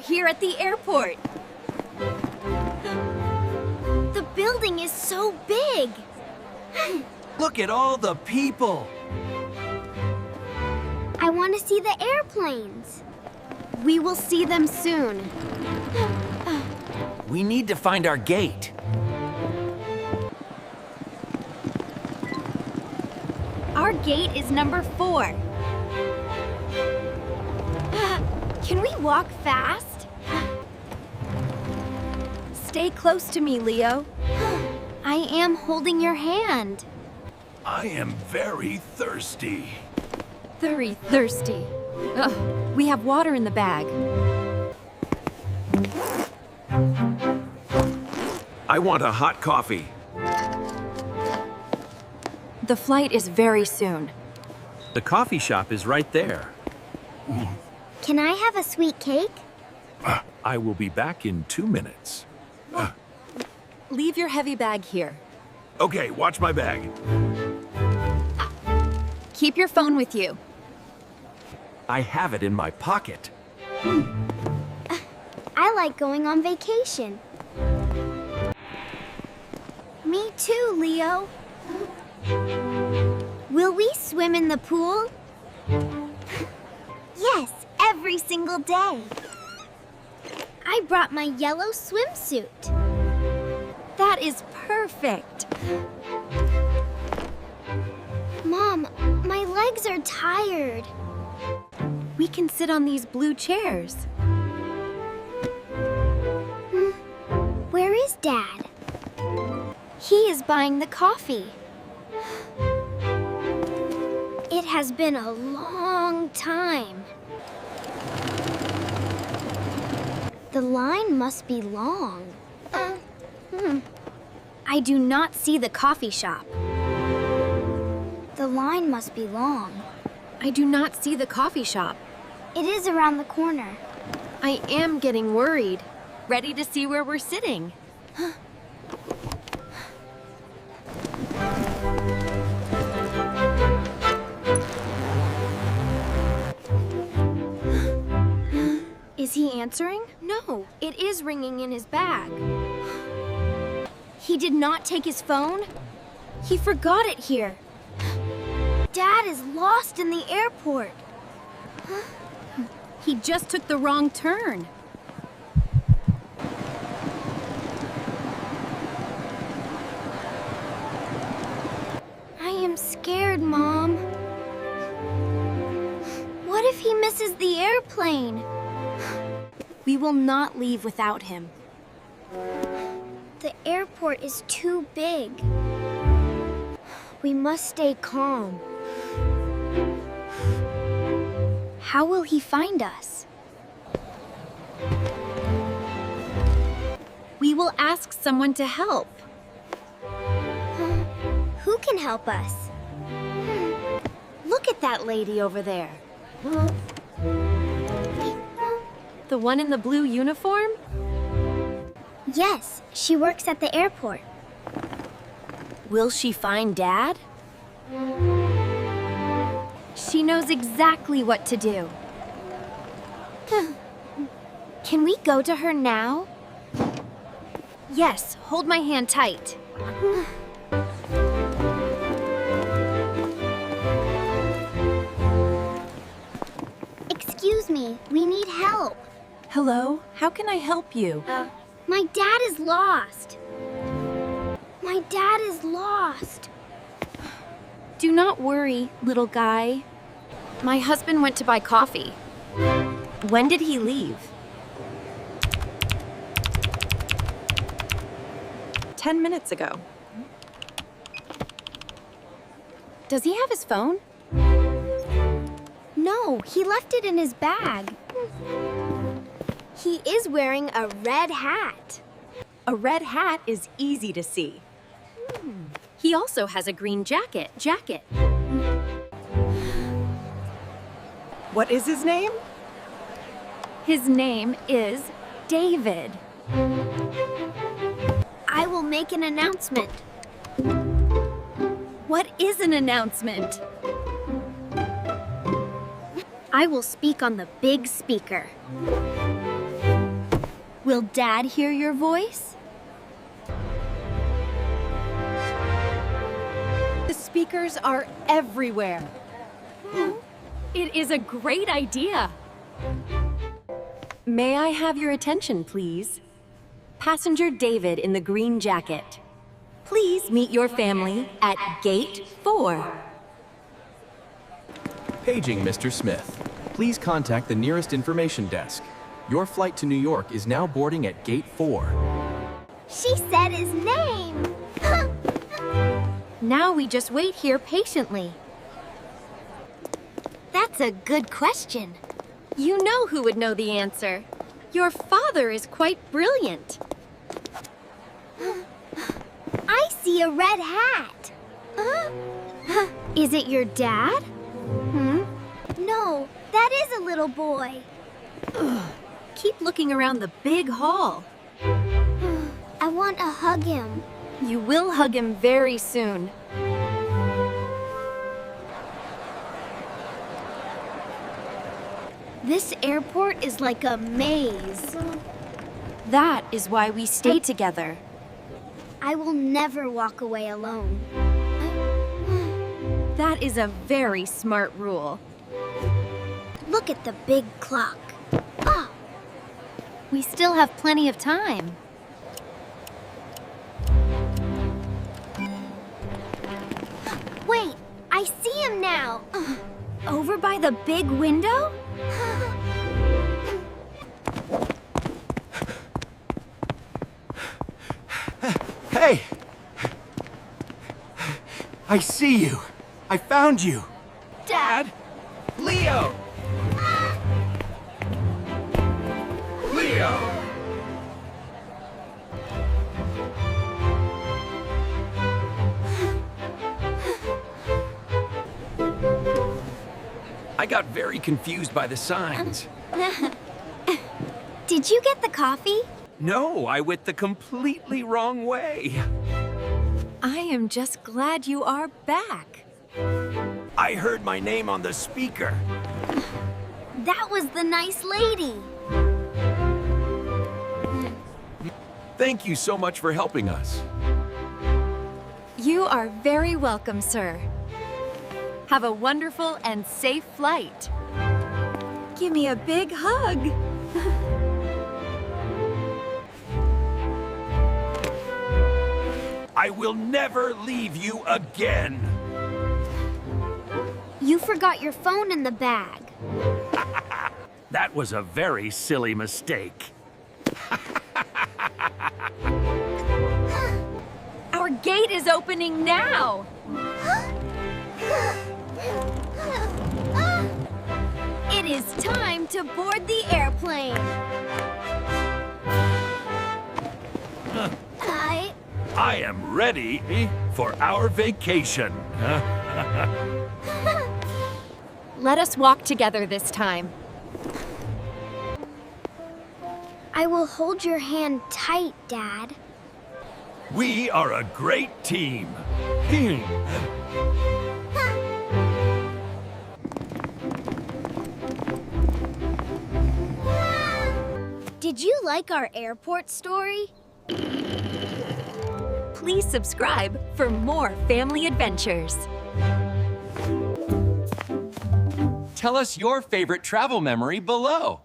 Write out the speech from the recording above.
here at the airport. The building is so big. Look at all the people. I want to see the airplanes. We will see them soon. We need to find our gate. Our gate is number 4. Can we walk fast? Stay close to me, Leo. I am holding your hand. I am very thirsty. Very thirsty. Ugh, we have water in the bag. I want a hot coffee. The flight is very soon. The coffee shop is right there. Can I have a sweet cake? I will be back in 2 minutes. Leave your heavy bag here. Okay, watch my bag. Keep your phone with you. I have it in my pocket. I like going on vacation. Me too, Leo. Will we swim in the pool? Yes, every single day. I brought my yellow swimsuit. That is perfect. Mom, my legs are tired. We can sit on these blue chairs. Where is Dad? He is buying the coffee. It has been a long time. The line must be long. I do not see the coffee shop. The line must be long. I do not see the coffee shop. It is around the corner. I am getting worried. Ready to see where we're sitting. Is he answering? No, it is ringing in his bag. He did not take his phone? He forgot it here. Dad is lost in the airport. He just took the wrong turn. I am scared, Mom. What if he misses the airplane? We will not leave without him. The airport is too big. We must stay calm. How will he find us? We will ask someone to help. Who can help us? Look at that lady over there. The one in the blue uniform? Yes, she works at the airport. Will she find Dad? She knows exactly what to do. Can we go to her now? Yes, hold my hand tight. Excuse me, we need help. Hello, how can I help you? My dad is lost. My dad is lost. Do not worry, little guy. My husband went to buy coffee. When did he leave? 10 minutes ago. Does he have his phone? No, he left it in his bag. He is wearing a red hat. A red hat is easy to see. He also has a green jacket. What is his name? His name is David. I will make an announcement. What is an announcement? I will speak on the big speaker. Will Dad hear your voice? The speakers are everywhere. It is a great idea. May I have your attention, please? Passenger David in the green jacket. Please meet your family at Gate 4. Paging Mr. Smith. Please contact the nearest information desk. Your flight to New York is now boarding at Gate 4. She said his name! Now we just wait here patiently. That's a good question. You know who would know the answer. Your father is quite brilliant. I see a red hat. Is it your dad? No, that is a little boy. Keep looking around the big hall. I want to hug him. You will hug him very soon. This airport is like a maze. That is why we stay together. I will never walk away alone. That is a very smart rule. Look at the big clock. Ah! We still have plenty of time. Wait, I see him now. Over by the big window? Hey! I see you. I found you. Dad! Leo! Leo! I got very confused by the signs. Did you get the coffee? No, I went the completely wrong way. I am just glad you are back. I heard my name on the speaker. That was the nice lady. Thank you so much for helping us. You are very welcome, sir. Have a wonderful and safe flight. Give me a big hug. I will never leave you again. You forgot your phone in the bag. That was a very silly mistake. Our gate is opening now. It is time to board the airplane. I am ready for our vacation. Let us walk together this time. I will hold your hand tight, Dad. We are a great team. Did you like our airport story? Please subscribe for more family adventures. Tell us your favorite travel memory below.